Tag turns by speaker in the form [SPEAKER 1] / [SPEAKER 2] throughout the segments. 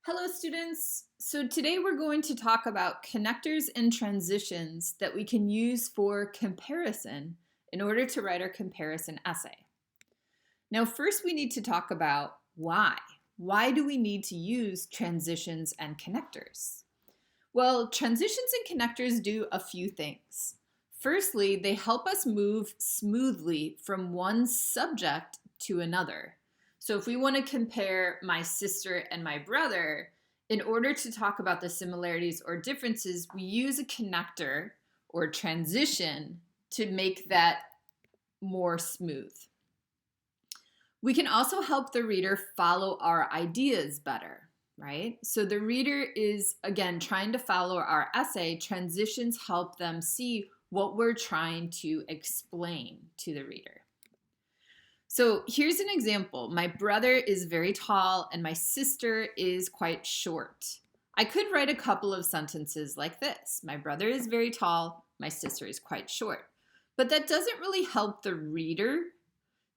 [SPEAKER 1] Hello students! So today we're going to talk about connectors and transitions that we can use for comparison in order to write our comparison essay. Now first we need to talk about why. Why do we need to use transitions and connectors? Well, transitions and connectors do a few things. Firstly, they help us move smoothly from one subject to another. So if we want to compare my sister and my brother, in order to talk about the similarities or differences, we use a connector or transition to make that more smooth. We can also help the reader follow our ideas better, right? So the reader is, again, trying to follow our essay. Transitions help them see what we're trying to explain to the reader. So here's an example. My brother is very tall and my sister is quite short. I could write a couple of sentences like this. My brother is very tall, my sister is quite short. But that doesn't really help the reader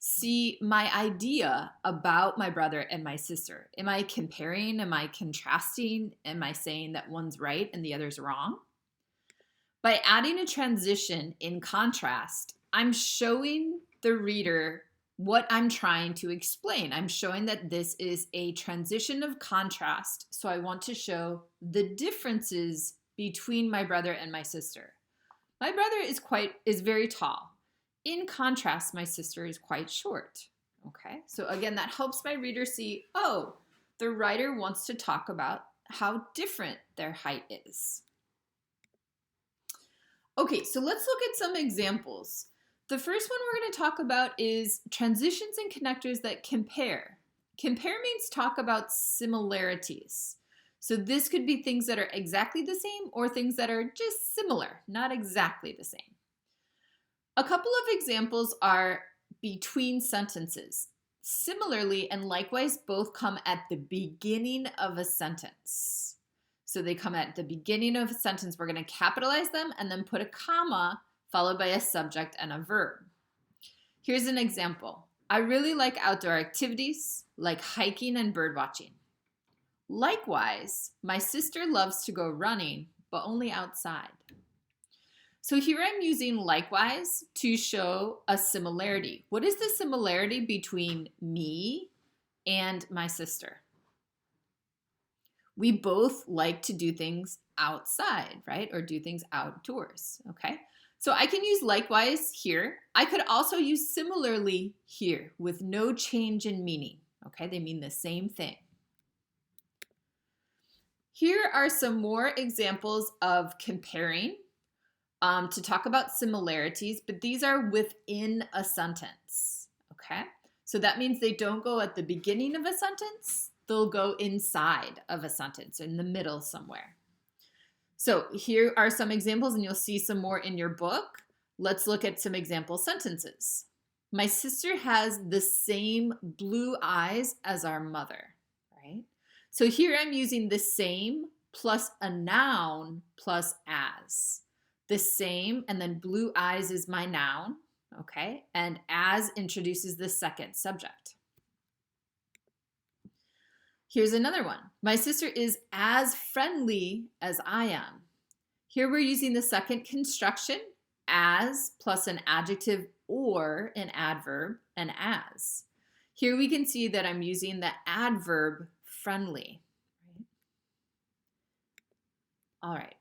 [SPEAKER 1] see my idea about my brother and my sister. Am I comparing? Am I contrasting? Am I saying that one's right and the other's wrong? By adding a transition in contrast, I'm showing the reader what I'm trying to explain. I'm showing that this is a transition of contrast, so I want to show the differences between my brother and my sister. My brother is very tall. In contrast, my sister is quite short. Okay, so again, that helps my reader see, oh, the writer wants to talk about how different their height is. Okay, so let's look at some examples. The first one we're going to talk about is transitions and connectors that compare. Compare means talk about similarities. So this could be things that are exactly the same or things that are just similar, not exactly the same. A couple of examples are between sentences. Similarly and likewise both come at the beginning of a sentence. So they come at the beginning of a sentence. We're going to capitalize them and then put a comma followed by a subject and a verb. Here's an example. I really like outdoor activities like hiking and bird watching. Likewise, my sister loves to go running, but only outside. So here I'm using likewise to show a similarity. What is the similarity between me and my sister? We both like to do things outside, right? Or do things outdoors, okay? So I can use likewise here. I could also use similarly here with no change in meaning, okay? They mean the same thing. Here are some more examples of comparing to talk about similarities, but these are within a sentence, okay? So that means they don't go at the beginning of a sentence, they'll go inside of a sentence, in the middle somewhere. So here are some examples, and you'll see some more in your book. Let's look at some example sentences. My sister has the same blue eyes as our mother, right? So here I'm using the same plus a noun plus as. The same, and then blue eyes is my noun, okay? And as introduces the second subject. Here's another one. My sister is as friendly as I am. Here we're using the second construction, as plus an adjective or an adverb, and as. Here we can see that I'm using the adverb friendly. All right.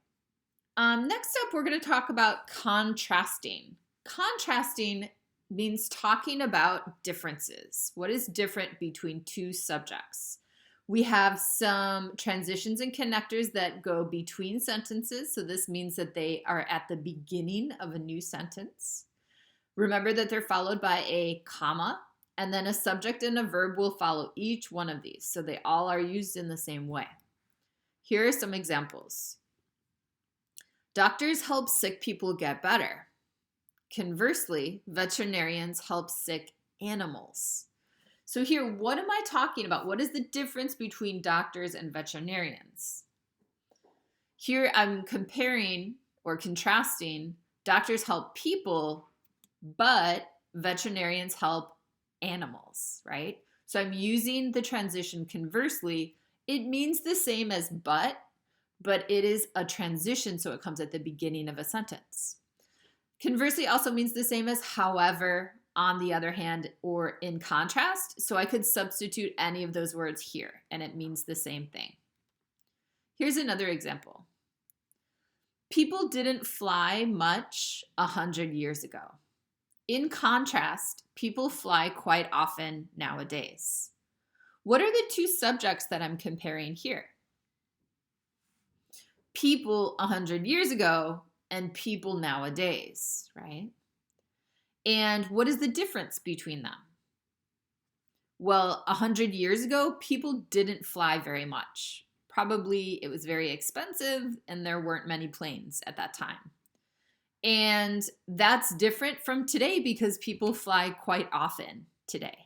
[SPEAKER 1] Next up, we're going to talk about contrasting. Contrasting means talking about differences. What is different between two subjects? We have some transitions and connectors that go between sentences. So this means that they are at the beginning of a new sentence. Remember that they're followed by a comma, and then a subject and a verb will follow each one of these. So they all are used in the same way. Here are some examples. Doctors help sick people get better. Conversely, veterinarians help sick animals. So here, what am I talking about? What is the difference between doctors and veterinarians? Here I'm comparing or contrasting. Doctors help people, but veterinarians help animals, right? So I'm using the transition conversely It means the same as but it is a transition, so it comes at the beginning of a sentence. Conversely also means the same as however, on the other hand, or in contrast. So I could substitute any of those words here, and it means the same thing. Here's another example. People didn't fly much 100 years ago. In contrast, people fly quite often nowadays. What are the two subjects that I'm comparing here? People 100 years ago and people nowadays, right? And what is the difference between them? Well, 100 years ago, people didn't fly very much. Probably it was very expensive and there weren't many planes at that time. And that's different from today because people fly quite often today.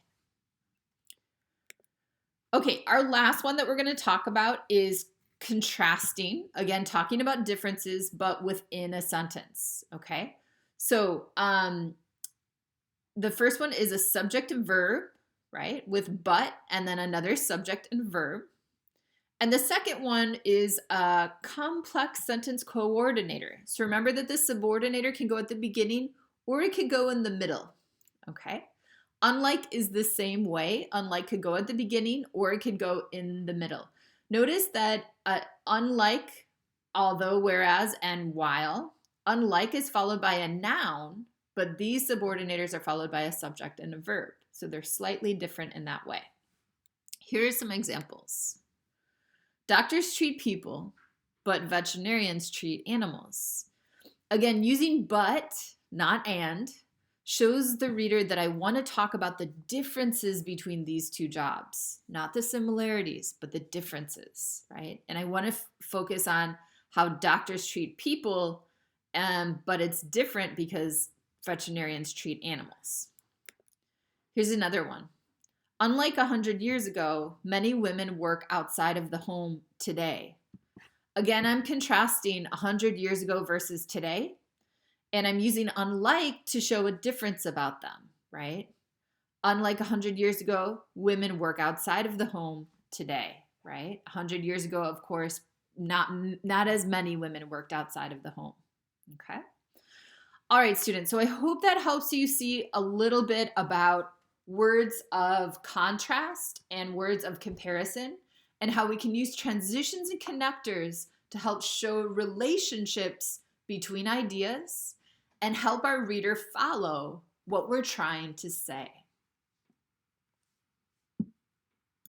[SPEAKER 1] Okay, our last one that we're going to talk about is contrasting. Again, talking about differences, but within a sentence. Okay, so the first one is a subject and verb, right? With but and then another subject and verb. And the second one is a complex sentence coordinator. So remember that the subordinator can go at the beginning or it could go in the middle. Okay. Unlike is the same way. Unlike could go at the beginning or it could go in the middle. Notice that unlike, although, whereas, and while, unlike is followed by a noun, but these subordinators are followed by a subject and a verb. So they're slightly different in that way. Here are some examples. Doctors treat people, but veterinarians treat animals. Again, using but, not and, shows the reader that I want to talk about the differences between these two jobs, not the similarities, but the differences, right? And I want to focus on how doctors treat people, but it's different because veterinarians treat animals. Here's another one. Unlike 100 years ago, many women work outside of the home today. Again, I'm contrasting 100 years ago versus today. And I'm using unlike to show a difference about them, right? Unlike 100 years ago, women work outside of the home today, right? 100 years ago, of course, not as many women worked outside of the home, okay? All right, students, so I hope that helps you see a little bit about words of contrast and words of comparison and how we can use transitions and connectors to help show relationships between ideas and help our reader follow what we're trying to say.